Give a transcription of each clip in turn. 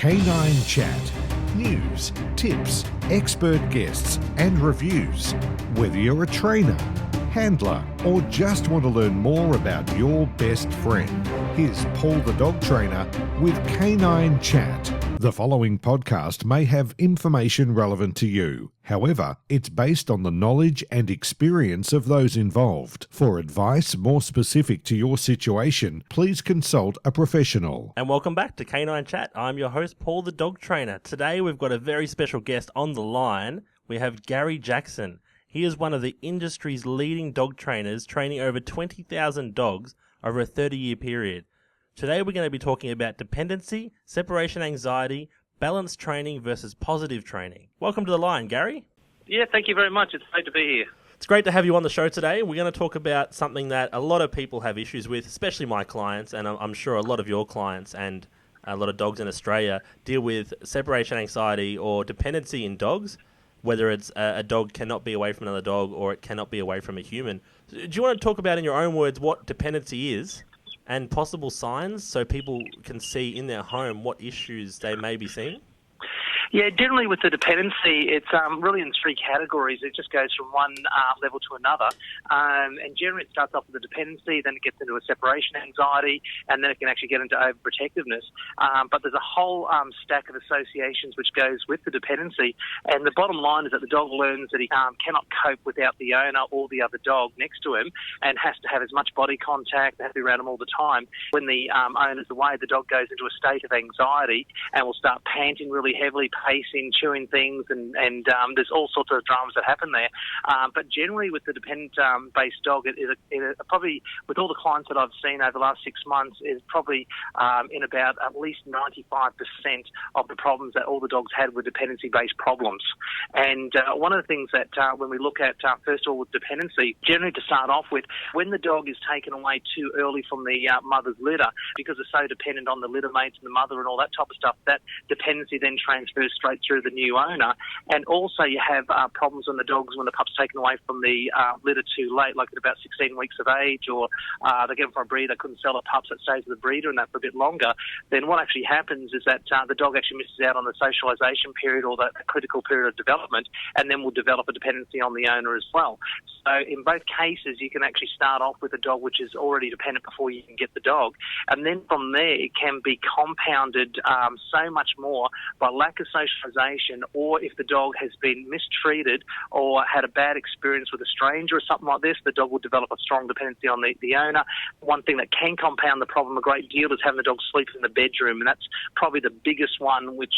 Canine Chat. News, tips, expert guests and reviews. Whether you're a trainer, handler or just want to learn more about your best friend, here's Paul the Dog Trainer with Canine Chat. The following podcast may have information relevant to you. However, it's based on the knowledge and experience of those involved. For advice more specific to your situation, please consult a professional. And welcome back to Canine Chat. I'm your host, Paul the Dog Trainer. Today we've got a very special guest on the line. We have Gary Jackson. He is one of the industry's leading dog trainers, training over 20,000 dogs over a 30-year period. Today we're going to be talking about dependency, separation anxiety, balanced training versus positive training. Welcome to the line, Gary. Yeah, thank you very much. It's great to be here. It's great to have you on the show today. We're going to talk about something that a lot of people have issues with, especially my clients, and I'm sure a lot of your clients and a lot of dogs in Australia deal with separation anxiety or dependency in dogs, whether it's a dog cannot be away from another dog or it cannot be away from a human. Do you want to talk about, in your own words, what dependency is and possible signs so people can see in their home what issues they may be seeing? Yeah, generally with the dependency, it's really in three categories. It just goes from one level to another. And generally it starts off with a dependency, then it gets into a separation anxiety, and then it can actually get into overprotectiveness. But there's a whole stack of associations which goes with the dependency. And the bottom line is that the dog learns that he cannot cope without the owner or the other dog next to him and has to have as much body contact and has to be around him all the time. When the owner's away, the dog goes into a state of anxiety and will start panting really heavily, pacing, chewing things, and there's all sorts of dramas that happen there. But generally with the dependent-based dog, it probably, with all the clients that I've seen over the last 6 months, is probably in about at least 95% of the problems that all the dogs had were dependency-based problems. And one of the things that when we look at, first of all, with dependency, generally to start off with, when the dog is taken away too early from the mother's litter, because they're so dependent on the litter mates and the mother and all that type of stuff, that dependency then transfers straight through the new owner. And also you have problems when the dogs, when the pup's taken away from the litter too late, like at about 16 weeks of age, or they get them from a breeder, couldn't sell the pups that stays with the breeder and that for a bit longer. Then what actually happens is that the dog actually misses out on the socialisation period or the critical period of development, and then will develop a dependency on the owner as well. So in both cases, you can actually start off with a dog which is already dependent before you can get the dog. And then from there, it can be compounded so much more by lack of socialisation, or if the dog has been mistreated or had a bad experience with a stranger or something like this, the dog will develop a strong dependency on the owner. One thing that can compound the problem a great deal is having the dog sleep in the bedroom, and that's probably the biggest one, which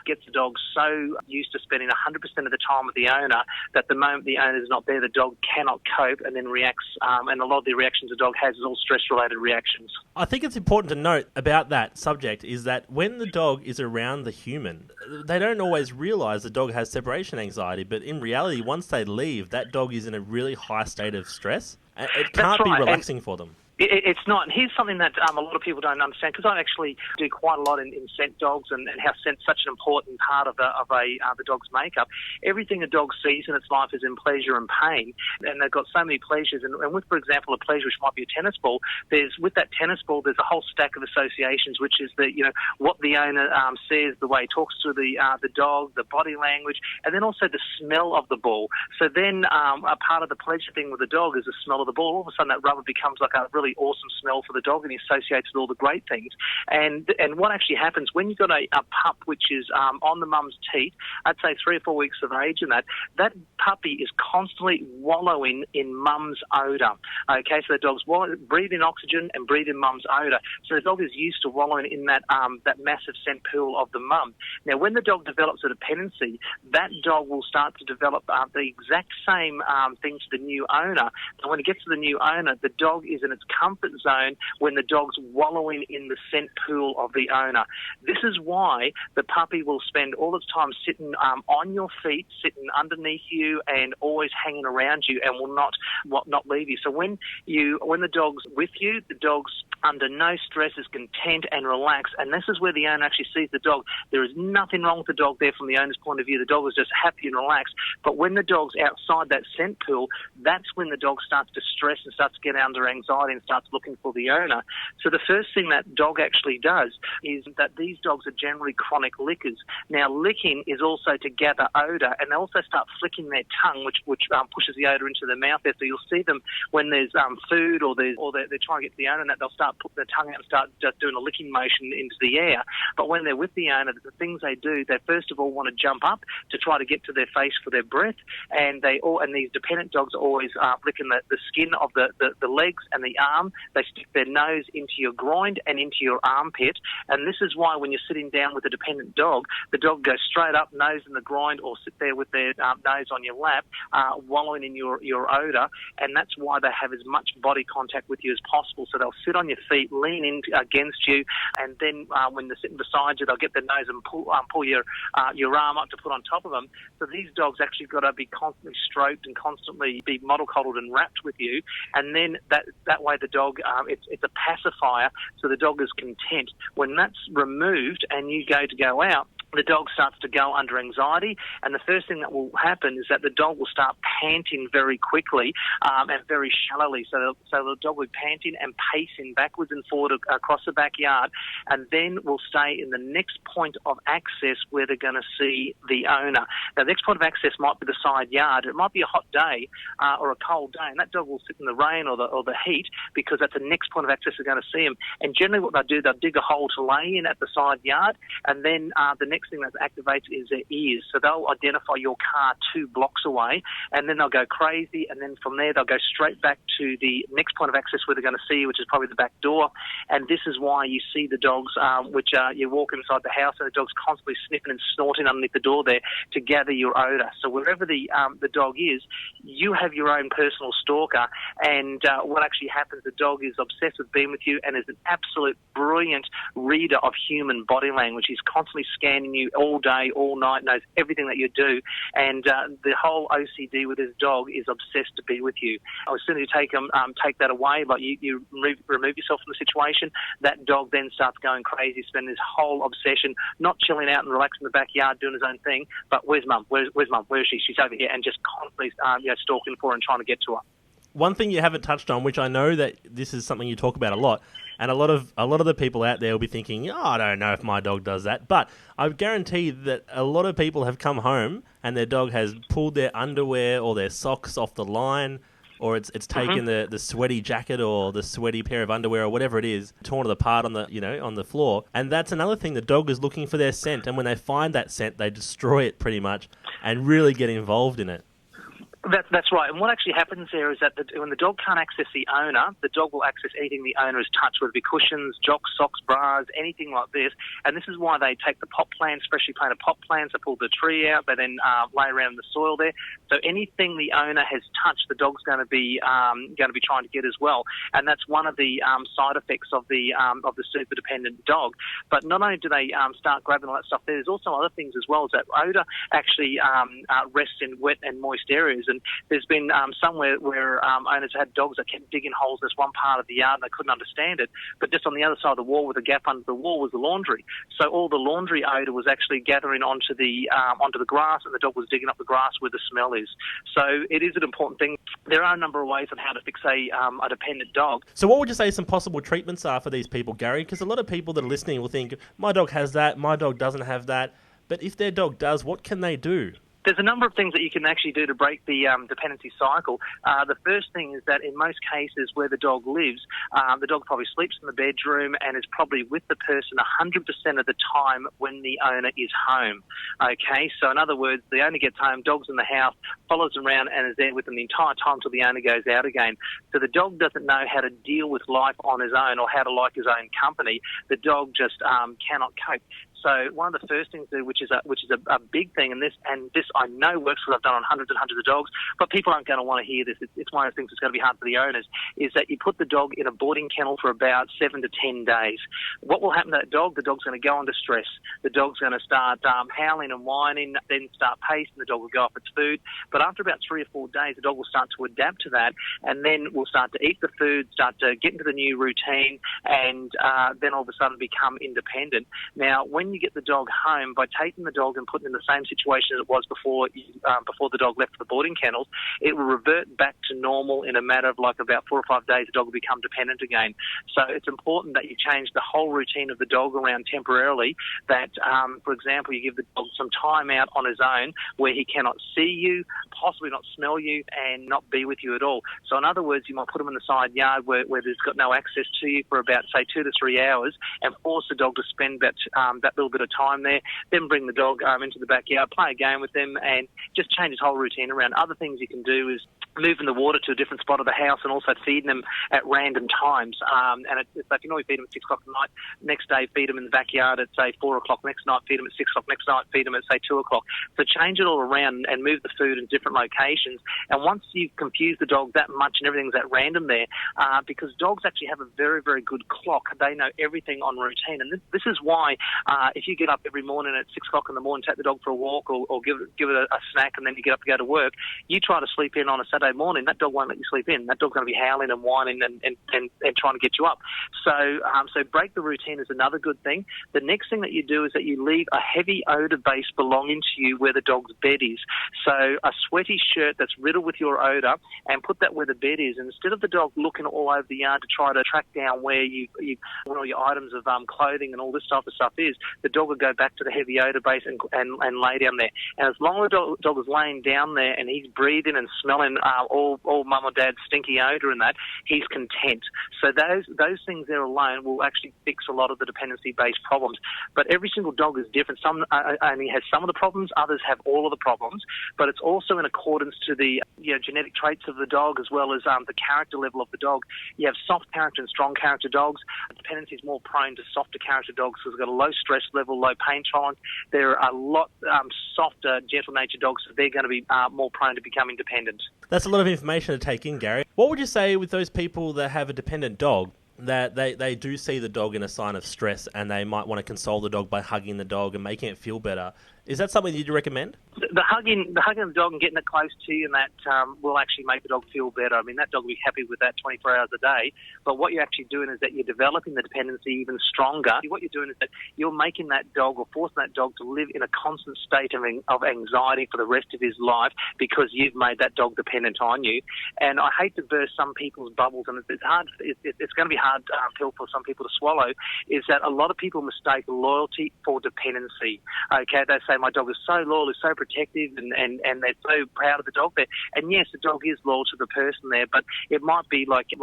gets the dog so used to spending 100% of the time with the owner that the moment the owner is not there, the dog cannot cope and then reacts, and a lot of the reactions the dog has is all stress-related reactions. I think it's important to note about that subject is that when the dog is around the human, they don't always realise the dog has separation anxiety, but in reality, once they leave, that dog is in a really high state of stress. It can't be relaxing for them. It's not. And here's something that a lot of people don't understand, because I actually do quite a lot in scent dogs and how scent's such an important part of the dog's makeup. Everything a dog sees in its life is in pleasure and pain, and they've got so many pleasures. And with, for example, a pleasure which might be a tennis ball, with that tennis ball, there's a whole stack of associations, which is what the owner says, the way he talks to the dog, the body language, and then also the smell of the ball. So then a part of the pleasure thing with the dog is the smell of the ball. All of a sudden, that rubber becomes like a really awesome smell for the dog, and he associates with all the great things. And what actually happens when you've got a pup which is on the mum's teat, I'd say 3 or 4 weeks of age, and that puppy is constantly wallowing in mum's odour. Okay, so the dog's breathing oxygen and breathing mum's odour. So the dog is used to wallowing in that massive scent pool of the mum. Now, when the dog develops a dependency, that dog will start to develop the exact same thing to the new owner. And when it gets to the new owner, the dog is in its comfort zone when the dog's wallowing in the scent pool of the owner. This is why the puppy will spend all its time sitting on your feet, sitting underneath you, and always hanging around you, and will not leave you. So when the dog's with you, the dog's under no stress, is content and relaxed. And this is where the owner actually sees the dog. There is nothing wrong with the dog there from the owner's point of view. The dog is just happy and relaxed. But when the dog's outside that scent pool, that's when the dog starts to stress and starts to get under anxiety and starts looking for the owner. So the first thing that dog actually does is that these dogs are generally chronic lickers. Now, licking is also to gather odour, and they also start flicking their tongue, which pushes the odour into their mouth there. So you'll see them when there's food or they're trying to get to the owner, and that they'll start putting their tongue out and start just doing a licking motion into the air. But when they're with the owner, the things they do, they first of all want to jump up to try to get to their face for their breath, and these dependent dogs are always licking the skin of the legs and the arm. They stick their nose into your groin and into your armpit, and this is why when you're sitting down with a dependent dog, the dog goes straight up, nose in the groin, or sit there with their nose on your lap, wallowing in your odour, and that's why they have as much body contact with you as possible. So they'll sit on your feet, lean in against you, and then when they're sitting beside you, they'll get their nose and pull your arm up to put on top of them. So these dogs actually got to be constantly stroked and constantly be mollycoddled and wrapped with you, and then that way the dog, it's a pacifier, so the dog is content. When that's removed and you go out, the dog starts to go under anxiety, and the first thing that will happen is that the dog will start panting very quickly and very shallowly. So the dog will be panting and pacing backwards and forward across the backyard, and then will stay in the next point of access where they're going to see the owner. Now, the next point of access might be the side yard. It might be a hot day or a cold day, and that dog will sit in the rain or the heat because that's the next point of access they're going to see him. And generally what they'll do, they'll dig a hole to lay in at the side yard, and then the next thing that activates is their ears. So they'll identify your car 2 blocks away, and then they'll go crazy, and then from there they'll go straight back to the next point of access where they're going to see you, which is probably the back door. And this is why you see the dogs, you walk inside the house and the dog's constantly sniffing and snorting underneath the door there to gather your odour. So wherever the dog is, you have your own personal stalker, and what actually happens, the dog is obsessed with being with you and is an absolute brilliant reader of human body language. He's constantly scanning you all day, all night, knows everything that you do, and the whole OCD with his dog is obsessed to be with you. As soon as you take that away, like you remove yourself from the situation, that dog then starts going crazy, spending his whole obsession not chilling out and relaxing in the backyard doing his own thing, but where's mum? Where's mum? Where is she? She's over here, and just constantly stalking for her and trying to get to her. One thing you haven't touched on, which I know that this is something you talk about a lot, and a lot of the people out there will be thinking, I don't know if my dog does that. But I guarantee that a lot of people have come home and their dog has pulled their underwear or their socks off the line, or it's taken the sweaty jacket or the sweaty pair of underwear or whatever it is, torn it apart on the floor. And that's another thing. The dog is looking for their scent, and when they find that scent, they destroy it pretty much and really get involved in it. That's right. And what actually happens there is that when the dog can't access the owner, the dog will access anything the owner has touched, whether it be cushions, jocks, socks, bras, anything like this. And this is why they take the pot plants, freshly planted pot plants, they pull the tree out, they then lay around in the soil there. So anything the owner has touched, the dog's going to be trying to get as well. And that's one of the side effects of the super dependent dog. But not only do they start grabbing all that stuff, there's also other things as well. Is that odour actually rests in wet and moist areas. And there's been somewhere where owners had dogs that kept digging holes in this one part of the yard and they couldn't understand it. But just on the other side of the wall with a gap under the wall was the laundry. So all the laundry odour was actually gathering onto the grass, and the dog was digging up the grass where the smell is. So it is an important thing. There are a number of ways on how to fix a dependent dog. So what would you say some possible treatments are for these people, Gary? Because a lot of people that are listening will think, my dog has that, my dog doesn't have that. But if their dog does, what can they do? There's a number of things that you can actually do to break the dependency cycle. The first thing is that in most cases where the dog lives, the dog probably sleeps in the bedroom and is probably with the person 100% of the time when the owner is home. Okay, so in other words, the owner gets home, dog's in the house, follows them around and is there with them the entire time till the owner goes out again. So the dog doesn't know how to deal with life on his own or how to like his own company. The dog just cannot cope. So one of the first things to do, which is a big thing, and this I know works because I've done on hundreds and hundreds of dogs, but people aren't going to want to hear this. It's one of the things that's going to be hard for the owners, is that you put the dog in a boarding kennel for about 7 to 10 days. What will happen to that dog? The dog's going to go under stress. The dog's going to start howling and whining, then start pacing. The dog will go off its food. But after about 3 or 4 days, the dog will start to adapt to that, and then will start to eat the food, start to get into the new routine, and then all of a sudden become independent. Now, when you get the dog home, by taking the dog and putting it in the same situation as it was before the dog left the boarding kennels, it will revert back to normal in a matter of like about 4 or 5 days. The dog will become dependent again. So it's important that you change the whole routine of the dog around temporarily. That, for example, you give the dog some time out on his own where he cannot see you, possibly not smell you, and not be with you at all. So in other words, you might put him in the side yard where there's got no access to you for about, say, 2 to 3 hours, and force the dog to spend that little bit of time there. Then bring the dog into the backyard, play a game with them, and just change his whole routine around. Other things you can do is moving the water to a different spot of the house, and also feeding them at random times. And if you can always feed them at 6 o'clock at night, next day feed them in the backyard at, say, 4 o'clock, next night feed them at 6 o'clock, next night feed them at, say, 2 o'clock. So change it all around and move the food in different locations. And once you've confused the dog that much and everything's at random there, because dogs actually have a very, very good clock. They know everything on routine. And this is why if you get up every morning at 6 o'clock in the morning, take the dog for a walk, or give it a snack, and then you get up to go to work, you try to sleep in on a Saturday morning, that dog won't let you sleep in. That dog's going to be howling and whining and trying to get you up. So break the routine is another good thing. The next thing that you do is that you leave a heavy odour base belonging to you where the dog's bed is. So a sweaty shirt that's riddled with your odour, and put that where the bed is. And instead of the dog looking all over the yard to try to track down where where all your items of clothing and all this type of stuff is, the dog will go back to the heavy odour base and lay down there. And as long as the dog is laying down there and he's breathing and smelling all mum or dad's stinky odour and that, he's content. So those things there alone will actually fix a lot of the dependency-based problems. But every single dog is different. Some only has some of the problems, others have all of the problems. But it's also in accordance to the genetic traits of the dog, as well as the character level of the dog. You have soft character and strong character dogs. Dependency is more prone to softer character dogs because they've got a low stress level, low pain tolerance. There are a lot softer, gentle-natured dogs, so they're going to be more prone to becoming dependent. That's a lot of information to take in, Gary. What would you say with those people that have a dependent dog, that they do see the dog in a sign of stress and they might want to console the dog by hugging the dog and making it feel better? Is that something you'd recommend? The hugging the dog and getting it close to you, and that will actually make the dog feel better. I mean, that dog will be happy with that 24 hours a day. But what you're actually doing is that you're developing the dependency even stronger. What you're doing is that you're making that dog, or forcing that dog, to live in a constant state of anxiety for the rest of his life because you've made that dog dependent on you. And I hate to burst some people's bubbles, and it's hard. It's going to be a hard pill for some people to swallow. Is that a lot of people mistake loyalty for dependency? Okay, they say my dog is so loyal, is so protective, and they're so proud of the dog there. And yes, the dog is loyal to the person there, but it might be like 10%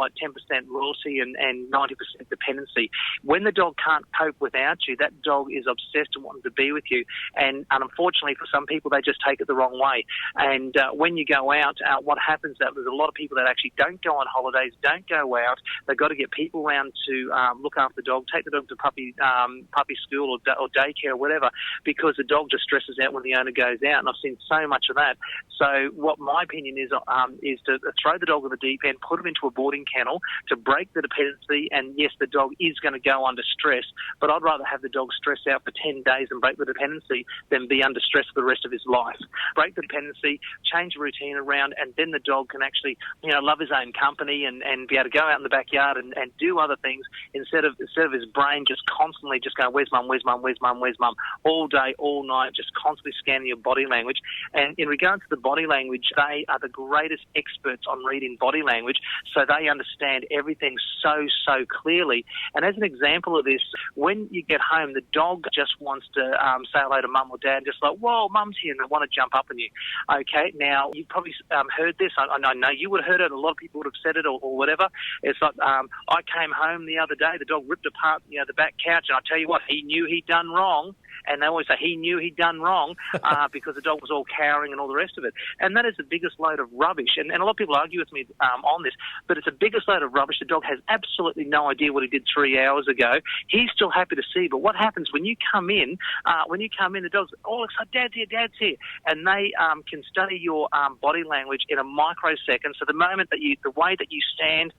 loyalty and 90% dependency. When the dog can't cope without you, that dog is obsessed and wanting to be with you. And unfortunately for some people, they just take it the wrong way. And when you go out, what happens is that there's a lot of people that actually don't go on holidays, don't go out. They've got to get people around to look after the dog, take the dog to puppy school or daycare or whatever, because the dog just stresses out when the owner goes out, and I've seen so much of that. So what my opinion is to throw the dog in the deep end, put him into a boarding kennel to break the dependency. And yes, the dog is going to go under stress, but I'd rather have the dog stress out for 10 days and break the dependency than be under stress for the rest of his life. Break the dependency, change the routine around, and then the dog can actually love his own company and be able to go out in the backyard and do other things instead of his brain just constantly just going, where's mum, where's mum, where's mum, where's mum, all day, all night, just constantly scanning your body language. And in regards to the body language, they are the greatest experts on reading body language, so they understand everything so clearly. And as an example of this, when you get home, the dog just wants to say hello to mum or dad, just like, whoa, mum's here, and they want to jump up on you. Okay, now, you've probably heard this. I know you would have heard it. A lot of people would have said it or whatever. It's like, I came home the other day, the dog ripped apart the back couch, and I tell you what, he knew he'd done wrong. and they always say he knew he'd done wrong because the dog was all cowering and all the rest of it. And that is the biggest load of rubbish. And a lot of people argue with me on this, but it's the biggest load of rubbish. The dog has absolutely no idea what he did 3 hours ago. He's still happy to see, but what happens when you come in? The dog's all excited, Dad's here, and they can study your body language in a microsecond. So the moment that the way that you stand,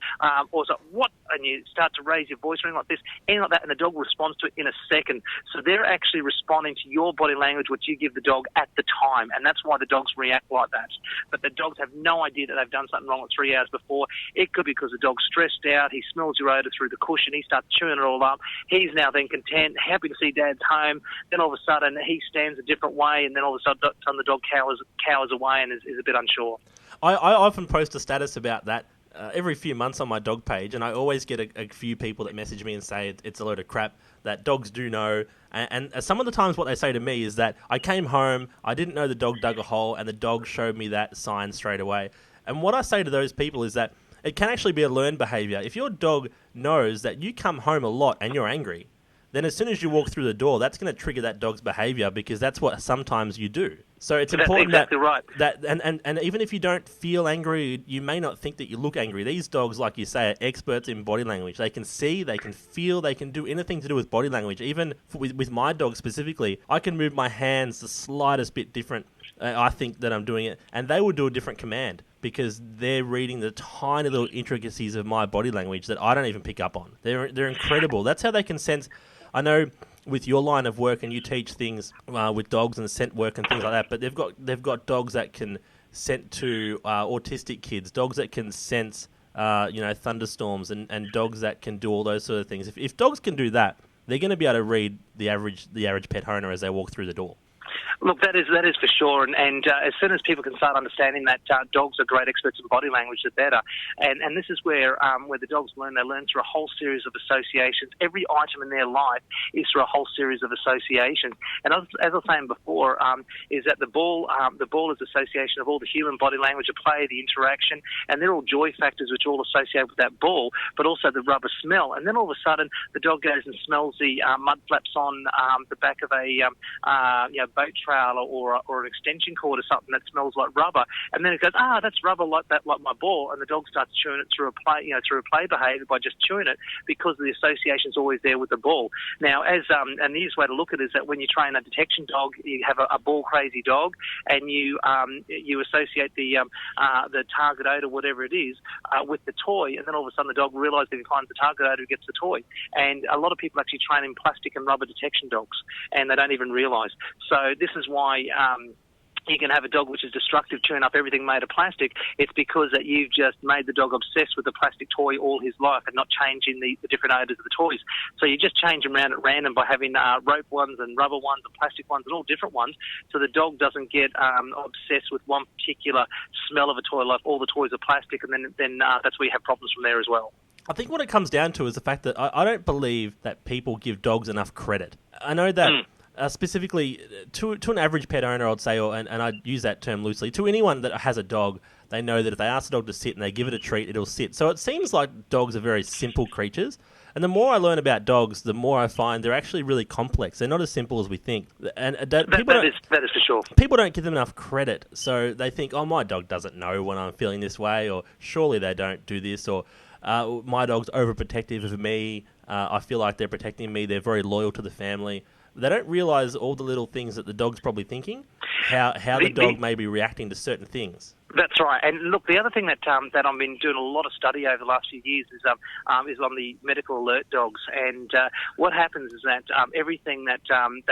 or so, what, and you start to raise your voice, or anything like this, anything like that, and the dog responds to it in a second. So they're actually responding to your body language, which you give the dog at the time, and that's why the dogs react like that. But the dogs have no idea that they've done something wrong 3 hours before. It could be because the dog's stressed out. He smells your odour through the cushion. He starts chewing it all up. He's now then content, happy to see Dad's home. Then all of a sudden he stands a different way, and then all of a sudden the dog cowers away and is a bit unsure. I often post a status about that every few months on my dog page, and I always get a few people that message me and say it's a load of crap, that dogs do know. And some of the times what they say to me is that I came home, I didn't know the dog dug a hole, and the dog showed me that sign straight away. And what I say to those people is that it can actually be a learned behaviour. If your dog knows that you come home a lot and you're angry, then as soon as you walk through the door, that's going to trigger that dog's behaviour, because that's what sometimes you do. So it's important exactly right. And even if you don't feel angry, you may not think that you look angry. These dogs, like you say, are experts in body language. They can see, they can feel, they can do anything to do with body language. Even with my dog specifically, I can move my hands the slightest bit different. I think that I'm doing it, and they will do a different command because they're reading the tiny little intricacies of my body language that I don't even pick up on. They're incredible. That's how they can sense. I know with your line of work, and you teach things with dogs and scent work and things like that, but they've got dogs that can scent to autistic kids, dogs that can sense thunderstorms, and dogs that can do all those sort of things. If dogs can do that, they're going to be able to read the average pet owner as they walk through the door. Look, that is for sure, and as soon as people can start understanding that dogs are great experts in body language, the better. And this is where the dogs learn. They learn through a whole series of associations. Every item in their life is through a whole series of associations. And as I was saying before, is that the ball is association of all the human body language, the play, the interaction, and they're all joy factors which all associate with that ball, but also the rubber smell. And then all of a sudden, the dog goes and smells the mud flaps on the back of a boat trailer or an extension cord or something that smells like rubber, and then it goes, that's rubber like my ball, and the dog starts chewing it through a play behaviour by just chewing it because the association's always there with the ball. Now, and the easiest way to look at it is that when you train a detection dog, you have a ball crazy dog, and you associate the target odor, whatever it is, with the toy, and then all of a sudden the dog realises if he finds the target odor, he gets the toy. And a lot of people actually train in plastic and rubber detection dogs, and they don't even realise. So this is why you can have a dog which is destructive, chewing up everything made of plastic. It's because that you've just made the dog obsessed with the plastic toy all his life and not changing the different odours of the toys. So you just change them around at random by having rope ones and rubber ones and plastic ones and all different ones, so the dog doesn't get obsessed with one particular smell of a toy, like all the toys are plastic, and then that's where you have problems from there as well. I think what it comes down to is the fact that I don't believe that people give dogs enough credit. I know that... specifically, to an average pet owner, I'd say, and I use that term loosely, to anyone that has a dog, they know that if they ask the dog to sit and they give it a treat, it'll sit. So it seems like dogs are very simple creatures. And the more I learn about dogs, the more I find they're actually really complex. They're not as simple as we think. And that is for sure. People don't give them enough credit. So they think, my dog doesn't know when I'm feeling this way, or surely they don't do this, or my dog's overprotective of me. I feel like they're protecting me. They're very loyal to the family. They don't realise all the little things that the dog's probably thinking, how the dog may be reacting to certain things. That's right. And look, the other thing that I've been doing a lot of study over the last few years is on the medical alert dogs. And what happens is that everything that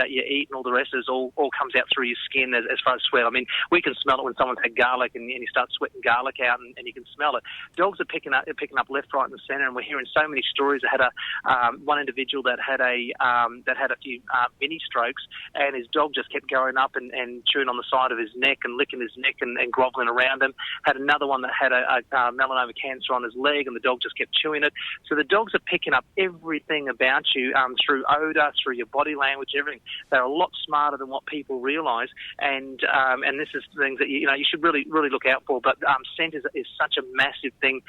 you eat and all the rest is all comes out through your skin as far as sweat. I mean, we can smell it when someone's had garlic and you start sweating garlic out, and you can smell it. Dogs are picking up left, right, and centre, and we're hearing so many stories. I had one individual that had a few mini strokes, and his dog just kept going up and chewing on the side of his neck and licking his neck and grovelling around around them. Had another one that had a melanoma cancer on his leg, and the dog just kept chewing it. So the dogs are picking up everything about you through odour, through your body language, everything. They're a lot smarter than what people realise, and this is things that you should really look out for. But scent is such a massive thing,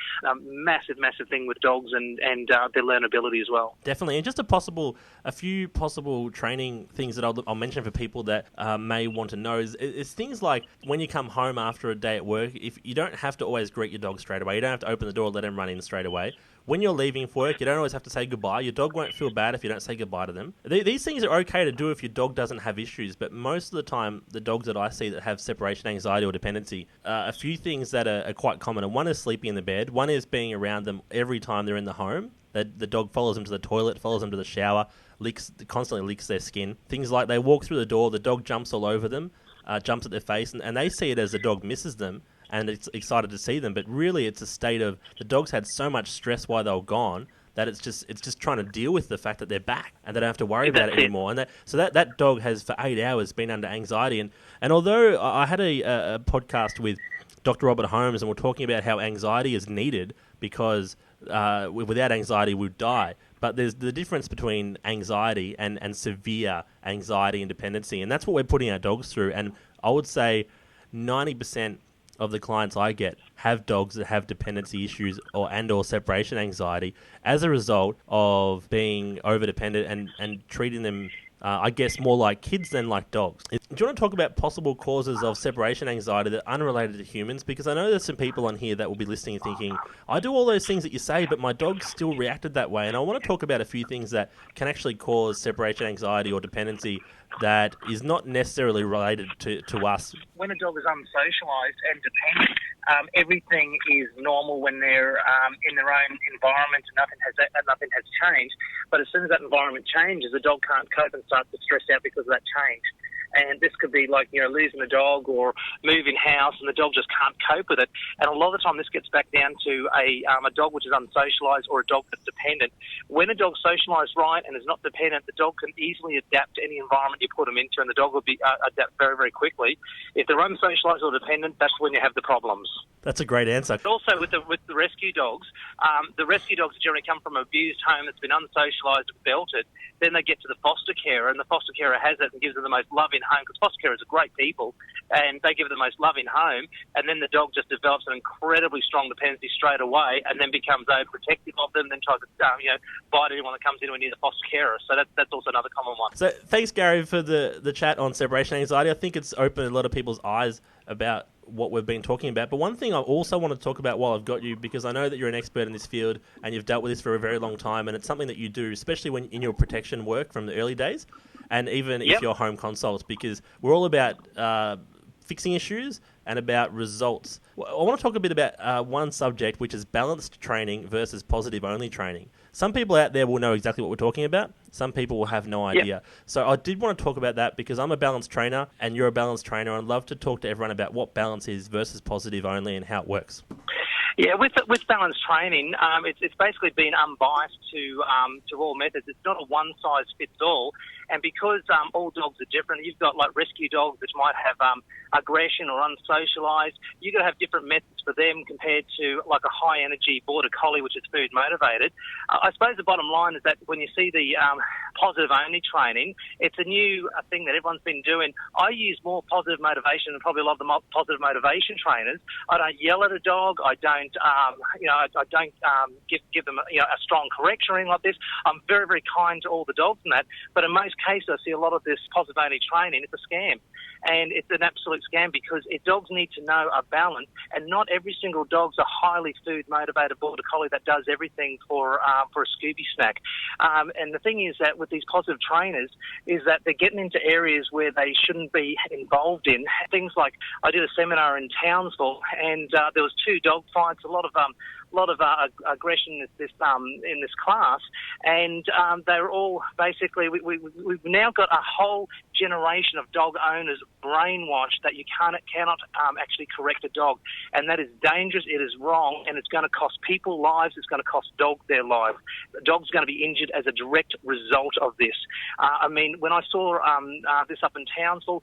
massive thing with dogs and their learnability as well. Definitely, and just a few possible training things that I'll mention for people that may want to know is things like when you come home after a day at work, if you don't have to always greet your dog straight away, you don't have to open the door and let him run in straight away. When you're leaving for work, you don't always have to say goodbye. Your dog won't feel bad if you don't say goodbye to them. These things are okay to do if your dog doesn't have issues, but most of the time, the dogs that I see that have separation anxiety or dependency, a few things that are quite common. And one is sleeping in the bed. One is being around them every time they're in the home. The dog follows them to the toilet, follows them to the shower, constantly licks their skin. Things like they walk through the door, the dog jumps all over them, jumps at their face, and they see it as the dog misses them and it's excited to see them. But really, it's a state of the dog's had so much stress while they were gone that it's just trying to deal with the fact that they're back and they don't have to worry about it anymore. And that dog has for 8 hours been under anxiety. And although I had a podcast with Dr. Robert Holmes and we're talking about how anxiety is needed because without anxiety we'd die. But there's the difference between anxiety and severe anxiety and dependency, and that's what we're putting our dogs through. And I would say 90% of the clients I get have dogs that have dependency issues or separation anxiety as a result of being over-dependent and treating them I guess more like kids than like dogs. Do you want to talk about possible causes of separation anxiety that are unrelated to humans? Because I know there's some people on here that will be listening and thinking, I do all those things that you say, but my dog still reacted that way. And I want to talk about a few things that can actually cause separation anxiety or dependency that is not necessarily related to us. When a dog is unsocialised and dependent, everything is normal when they're in their own environment and nothing has changed. But as soon as that environment changes, the dog can't cope and starts to stress out because of that change. And this could be like, losing a dog or moving house, and the dog just can't cope with it. And a lot of the time this gets back down to a dog which is unsocialised or a dog that's dependent. When a dog's socialised right and is not dependent, the dog can easily adapt to any environment you put them into, and the dog will adapt very, very quickly. If they're unsocialised or dependent, that's when you have the problems. That's a great answer. But also with the rescue dogs generally come from an abused home that's been unsocialised and belted. Then they get to the foster carer, and the foster carer has it and gives them the most loving home, because foster carers are great people, and they give it the most loving home, and then the dog just develops an incredibly strong dependency straight away, and then becomes overprotective of them, then tries to bite anyone that comes anywhere near the foster carer. So that's also another common one. So thanks, Gary, for the chat on separation anxiety. I think it's opened a lot of people's eyes about what we've been talking about. But one thing I also want to talk about while I've got you, because I know that you're an expert in this field and you've dealt with this for a very long time, and it's something that you do, especially when in your protection work from the early days, and even if you're home consults, because we're all about fixing issues and about results. I want to talk a bit about one subject, which is balanced training versus positive-only training. Some people out there will know exactly what we're talking about. Some people will have no idea. Yep. So I did want to talk about that because I'm a balanced trainer and you're a balanced trainer. I'd love to talk to everyone about what balance is versus positive-only and how it works. Yeah, with balanced training, it's basically been unbiased to all methods. It's not a one-size-fits-all. And because all dogs are different, you've got like rescue dogs which might have aggression or unsocialised. You've got to have different methods for them compared to like a high-energy border collie which is food-motivated. I suppose the bottom line is that when you see the positive-only training, it's a new thing that everyone's been doing. I use more positive motivation than probably a lot of the positive motivation trainers. I don't yell at a dog. I don't give them a strong correction or anything like this. I'm very, very kind to all the dogs in that. But in most cases, I see a lot of this positive-only training. It's a scam. And it's an absolute scam because dogs need to know a balance, and not every single dog's a highly food-motivated border collie that does everything for a Scooby snack. And the thing is that with these positive trainers is that they're getting into areas where they shouldn't be involved in. Things like I did a seminar in Townsville, and there was 2 dog fights, a lot of aggression in this class, and they're all basically we've now got a whole generation of dog owners brainwashed that you cannot actually correct a dog, and that is dangerous. It is wrong, and it's going to cost people lives. It's going to cost dogs their lives. The dog's going to be injured as a direct result of this. I mean, when I saw this up in Townsville,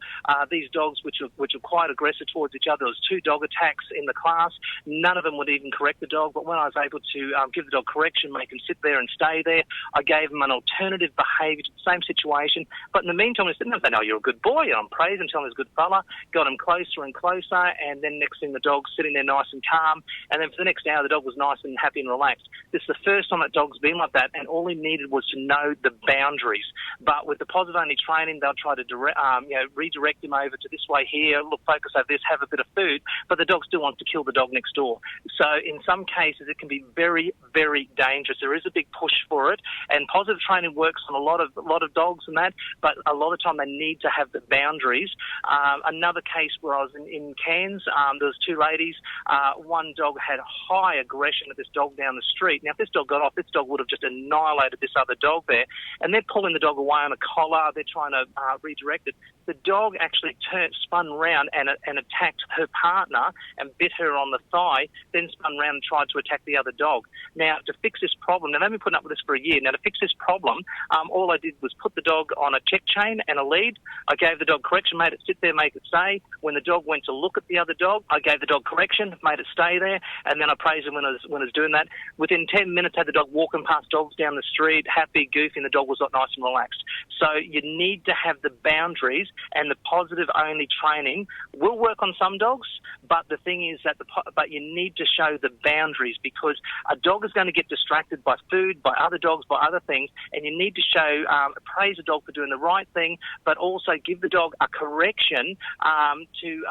these dogs which are quite aggressive towards each other, there was 2 dog attacks in the class. None of them would even correct the dog, but when I was able to give the dog correction, make him sit there and stay there, I gave him an alternative behaviour to the same situation. But in the meantime, I said, no, they know you're a good boy, and I'm praising him, telling him he's a good fella, got him closer and closer, and then next thing the dog's sitting there nice and calm, and then for the next hour the dog was nice and happy and relaxed. This is the first time that dog's been like that, and all he needed was to know the boundaries. But with the positive-only training, they'll try to redirect him over to this way here, look, focus over this, have a bit of food, but the dog still wants to kill the dog next door. So in some cases, it can be very, very dangerous. There is a big push for it, and positive training works on a lot of dogs and that, but a lot of the time they need to have the boundaries. Another case where I was in Cairns, there was 2 ladies. One dog had high aggression at this dog down the street. Now, if this dog got off, this dog would have just annihilated this other dog there, and they're pulling the dog away on a collar. They're trying to redirect it. The dog actually spun round and attacked her partner and bit her on the thigh, then spun round and tried to attack the other dog. Now, to fix this problem, now they've been putting up with this for a year. Now, to fix this problem, all I did was put the dog on a check chain and a lead. I gave the dog correction, made it sit there, make it stay. When the dog went to look at the other dog, I gave the dog correction, made it stay there, and then I praised him when I was doing that. Within 10 minutes, I had the dog walking past dogs down the street, happy, goofy, and the dog was nice and relaxed. So you need to have the boundaries, and the positive-only training will work on some dogs, but the thing is that but you need to show the boundaries, because a dog is going to get distracted by food, by other dogs, by other things, and you need to show, praise a dog for doing the right thing, but also give the dog a correction to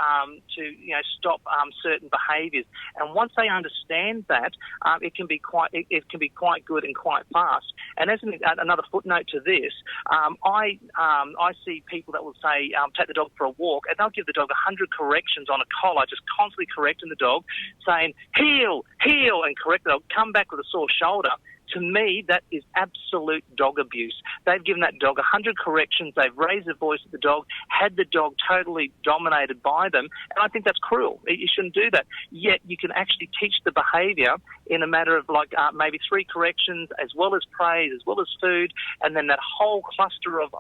stop certain behaviours. And once they understand that, it can be quite good and quite fast. And as another footnote to this, I see people that will say, take the dog for a walk, and they'll give the dog 100 corrections on a collar, just constantly correcting the dog, saying, heel, and correct the dog, come back with a sore shoulder. To me, that is absolute dog abuse. They've given that dog 100 corrections. They've raised their voice at the dog, had the dog totally dominated by them, and I think that's cruel. You shouldn't do that. Yet you can actually teach the behaviour in a matter of maybe 3 corrections, as well as praise, as well as food, and then that whole cluster of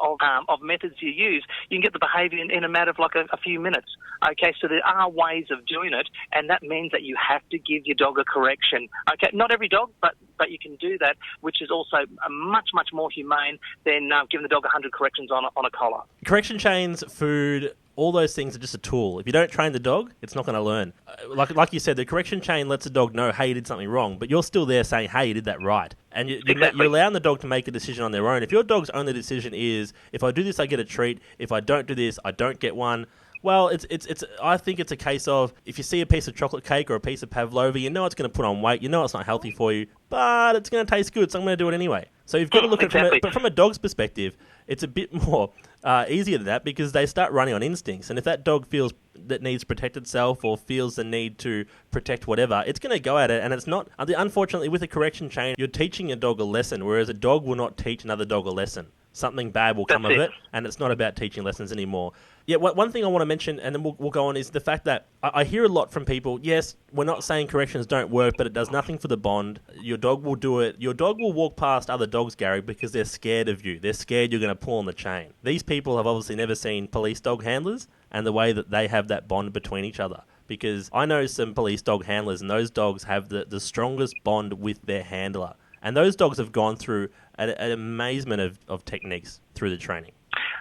methods you use, you can get the behaviour in a matter of a few minutes. Okay, so there are ways of doing it, and that means that you have to give your dog a correction. Okay, not every dog, but you can do that, which is also much, much more humane than giving the dog 100 corrections on a collar. Correction chains, food, all those things are just a tool. If you don't train the dog, it's not going to learn. Like you said, the correction chain lets the dog know, hey, you did something wrong, but you're still there saying, hey, you did that right. And you're allowing the dog to make a decision on their own. If your dog's only decision is, if I do this, I get a treat. If I don't do this, I don't get one. Well, I think it's a case of, if you see a piece of chocolate cake or a piece of pavlova, you know it's going to put on weight, you know it's not healthy for you, but it's going to taste good, so I'm going to do it anyway. So you've got to look at it from a dog's perspective. It's a bit more easier than that, because they start running on instincts, and if that dog feels that needs to protect itself or feels the need to protect whatever, it's going to go at it. And it's not, unfortunately, with a correction chain, you're teaching a dog a lesson, whereas a dog will not teach another dog a lesson. Something bad will come of it, and it's not about teaching lessons anymore. Yeah, one thing I want to mention, and then we'll go on, is the fact that I hear a lot from people, yes, we're not saying corrections don't work, but it does nothing for the bond. Your dog will do it. Your dog will walk past other dogs, Gary, because they're scared of you. They're scared you're going to pull on the chain. These people have obviously never seen police dog handlers and the way that they have that bond between each other. Because I know some police dog handlers, and those dogs have the strongest bond with their handler. And those dogs have gone through an amazement of techniques through the training.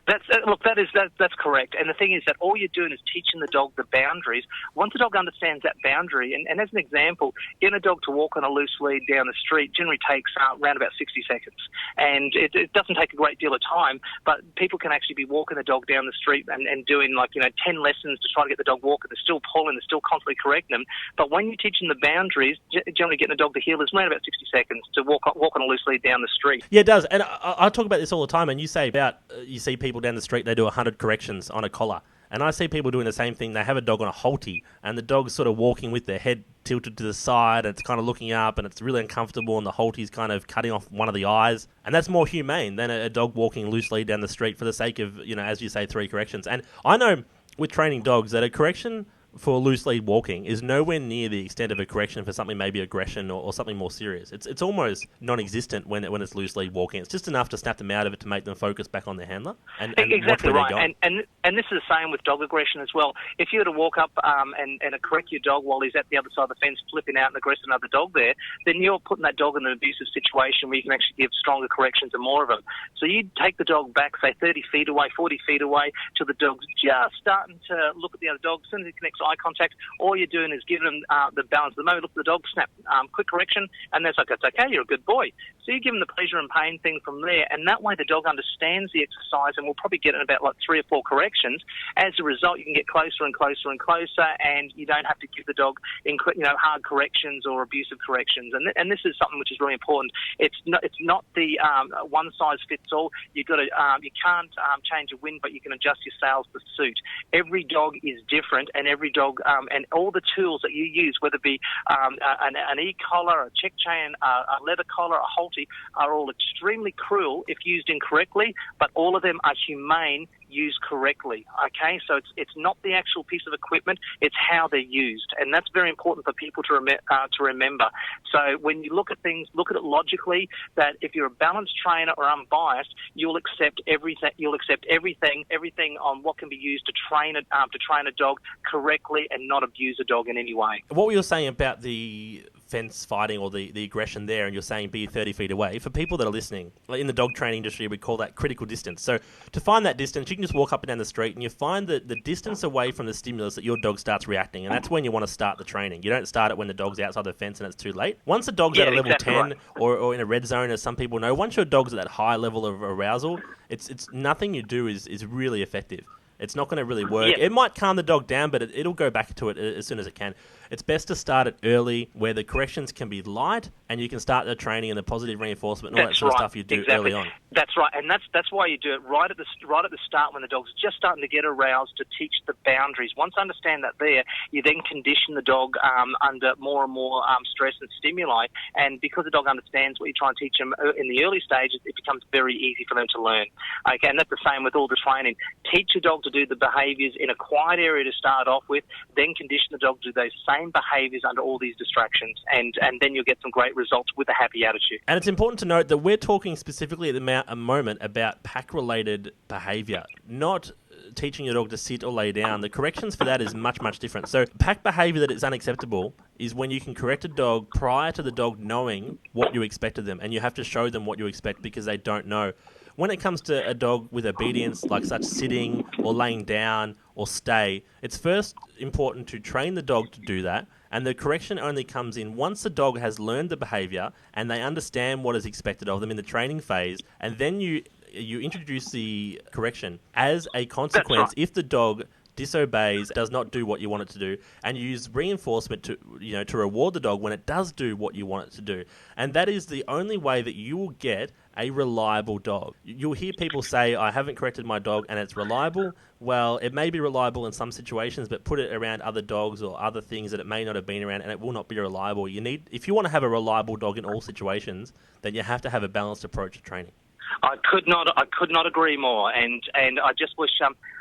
That's correct. And the thing is that all you're doing is teaching the dog the boundaries. Once the dog understands that boundary, and as an example, getting a dog to walk on a loose lead down the street generally takes around about 60 seconds. And it doesn't take a great deal of time, but people can actually be walking the dog down the street and doing 10 lessons to try to get the dog walking. They're still pulling, they're still constantly correcting them. But when you teach them the boundaries, generally getting a dog to heel is around about 60 seconds to walk on a loose lead down the street. Yeah, it does. And I talk about this all the time, and you say about, you see people down the street, they do 100 corrections on a collar. And I see people doing the same thing. They have a dog on a halty, and the dog's sort of walking with their head tilted to the side and it's kind of looking up and it's really uncomfortable and the halty's kind of cutting off one of the eyes. And that's more humane than a dog walking loosely down the street for the sake of, as you say, 3 corrections. And I know with training dogs that a correction for loose lead walking is nowhere near the extent of a correction for something maybe aggression or something more serious. It's almost non-existent when it's loose lead walking. It's just enough to snap them out of it to make them focus back on their handler and exactly watch where right. And this is the same with dog aggression as well. If you were to walk up and correct your dog while he's at the other side of the fence flipping out and aggressing another dog there, then you're putting that dog in an abusive situation where you can actually give stronger corrections and more of them. So you take the dog back, say 30 feet away, 40 feet away, till the dog's just starting to look at the other dog. As soon as he connects eye contact, all you're doing is giving him the balance. The moment you look at the dog, snap, quick correction, and that's like, it's okay, you're a good boy. So you give him the pleasure and pain thing from there, and that way the dog understands the exercise and will probably get in about 3 or 4 corrections. As a result, you can get closer and closer and closer, and you don't have to give the dog hard corrections or abusive corrections. And this is something which is really important. It's not the one size fits all. You can't change a wind, but you can adjust your sails to suit. Every dog is different, and every dog and all the tools that you use, whether it be an e-collar, a check chain, a leather collar, a halty, are all extremely cruel if used incorrectly, but all of them are humane used correctly. Okay, so it's not the actual piece of equipment, it's how they're used, and that's very important for people to remember. So when you look at things, look at it logically, that if you're a balanced trainer or unbiased, you'll accept everything. You'll accept everything on what can be used to train a dog correctly and not abuse a dog in any way. What were you saying about the fence fighting or the aggression there, and you're saying be 30 feet away? For people that are listening, in the dog training industry, we call that critical distance. So to find that distance, you can just walk up and down the street and you find the distance away from the stimulus that your dog starts reacting, and that's when you want to start the training. You don't start it when the dog's outside the fence and it's too late. Once the dog's at a level 10 right. or in a red zone, as some people know, once your dog's at that high level of arousal, it's nothing you do is really effective. It's not going to really work. Yep. It might calm the dog down, but it'll go back to it as soon as it can. It's best to start it early, where the corrections can be light, and you can start the training and the positive reinforcement and all that sort of stuff you do early on. That's right, and that's why you do it right at the start when the dog's just starting to get aroused, to teach the boundaries. Once I understand that you then condition the dog under more and more stress and stimuli, and because the dog understands what you try and teach them in the early stages, it becomes very easy for them to learn. Okay, and that's the same with all the training. Teach your dog to do the behaviours in a quiet area to start off with, then condition the dog to do those same behaviours under all these distractions, and then you'll get some great results with a happy attitude. And it's important to note that we're talking specifically at the moment about pack-related behaviour, not teaching your dog to sit or lay down. The corrections for that is much, much different. So pack behaviour that is unacceptable is when you can correct a dog prior to the dog knowing what you expect of them, and you have to show them what you expect because they don't know. When it comes to a dog with obedience, like such sitting or laying down or stay, it's first important to train the dog to do that, and the correction only comes in once the dog has learned the behaviour and they understand what is expected of them in the training phase, and then you introduce the correction as a consequence if the dog disobeys, does not do what you want it to do, and you use reinforcement to reward the dog when it does do what you want it to do. And that is the only way that you will get a reliable dog. You'll hear people say, I haven't corrected my dog and it's reliable. Well, it may be reliable in some situations, but put it around other dogs or other things that it may not have been around and it will not be reliable. If you want to have a reliable dog in all situations, then you have to have a balanced approach to training. I could not agree more, and I just wish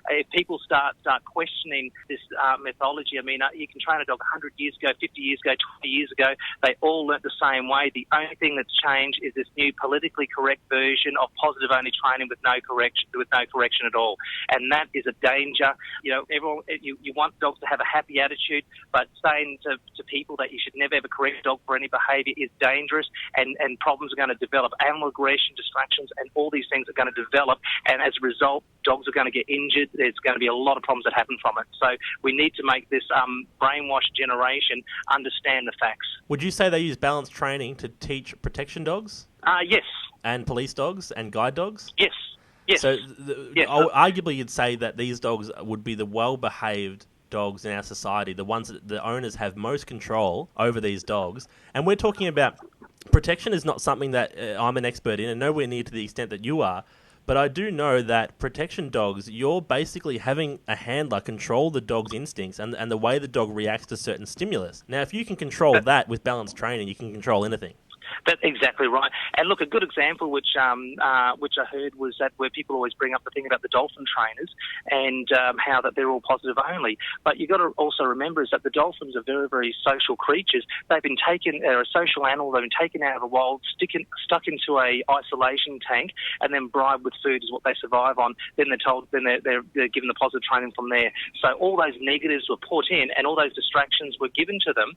if people start questioning this methodology. I mean, you can train a dog 100 years ago, 50 years ago, 20 years ago. They all learnt the same way. The only thing that's changed is this new politically correct version of positive-only training with no correction at all, and that is a danger. Everyone, you want dogs to have a happy attitude, but saying to people that you should never ever correct a dog for any behaviour is dangerous, and problems are going to develop. Animal aggression, distractions, and all these things are going to develop, and as a result, dogs are going to get injured. There's going to be a lot of problems that happen from it. So we need to make this brainwashed generation understand the facts. Would you say they use balanced training to teach protection dogs? Yes. And police dogs and guide dogs? Yes. Yes. So arguably you'd say that these dogs would be the well-behaved dogs in our society, the ones that the owners have most control over these dogs. And we're talking about protection is not something that I'm an expert in, and nowhere near to the extent that you are. But I do know that protection dogs, you're basically having a handler control the dog's instincts and the way the dog reacts to certain stimulus. Now, if you can control that with balanced training, you can control anything. That's exactly right. And look, a good example which I heard was that where people always bring up the thing about the dolphin trainers and how that they're all positive only. But you've got to also remember is that the dolphins are very, very social creatures. They've been taken, they're a social animal, they've been taken out of the wild, stuck into a isolation tank, and then bribed with food is what they survive on. Then they're told, then they're given the positive training from there. So all those negatives were put in and all those distractions were given to them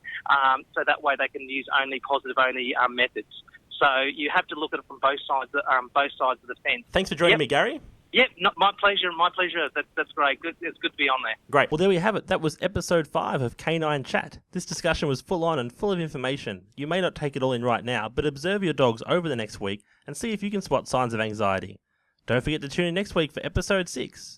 so that way they can use only positive only methods. So you have to look at it from both sides of the fence. Thanks for joining me, Gary. Yep, my pleasure. My pleasure. That's great. Good. It's good to be on there. Great. Well, there we have it. That was episode 5 of Canine Chat. This discussion was full on and full of information. You may not take it all in right now, but observe your dogs over the next week and see if you can spot signs of anxiety. Don't forget to tune in next week for episode 6.